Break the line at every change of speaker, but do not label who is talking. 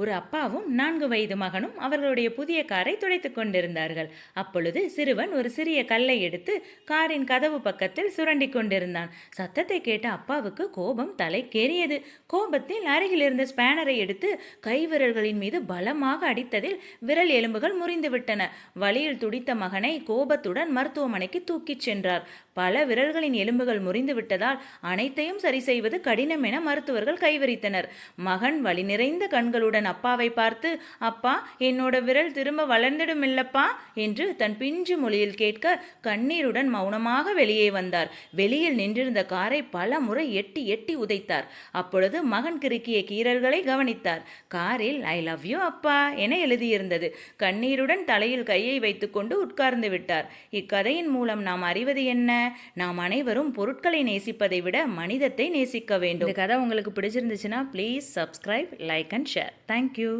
ஒரு அப்பாவும் 4 வயது மகனும் அவர்களுடைய புதிய காரை துடைத்துக் கொண்டிருந்தார்கள். அப்பொழுது சிறுவன் ஒரு சிறிய கல்லை எடுத்து காரின் கதவு பக்கத்தில் சுரண்டி கொண்டிருந்தான். சத்தத்தை கேட்ட அப்பாவுக்கு கோபம் தலைக்கேறியது. கோபத்தில் அருகில் இருந்த ஸ்பேனரை எடுத்து கைவிரல்களின் மீது பலமாக அடித்ததில் விரல் எலும்புகள் முறிந்துவிட்டன. வலியில் துடித்த மகனை கோபத்துடன் மருத்துவமனைக்கு தூக்கிச் சென்றார். பல விரல்களின் எலும்புகள் முறிந்து விட்டதால் அனைத்தையும் சரி செய்வது கடினம் என மருத்துவர்கள் கைவிரித்தனர். மகன் வலி நிறைந்த கண்களுடன் அப்பாவை பார்த்து, அப்பா, என்னோட விரல் திரும்ப வளர்ந்திடும் இல்லப்பா என்று தன் பிஞ்சு மொழியில் கேட்க கண்ணீருடன் மௌனமாக வெளியே வந்தார். வெளியில் நின்றிருந்த காரை பல முறை எட்டி எட்டி உதைத்தார். அப்பொழுது மகன் கிறுக்கிய கீறல்களை கவனித்தார். காரில் ஐ லவ் யூ அப்பா என எழுதியிருந்தது. கண்ணீருடன் தலையில் கையை வைத்துக்கொண்டு உட்கார்ந்து விட்டார். இக்கதையின் மூலம் நாம் அறிவது என்ன? நாம் அனைவரும் பொருட்களை நேசிப்பதை விட மனிதத்தை நேசிக்க வேண்டும். இந்த கதை உங்களுக்கு பிடிச்சிருந்துச்சுன்னா please subscribe, like and share. Thank you.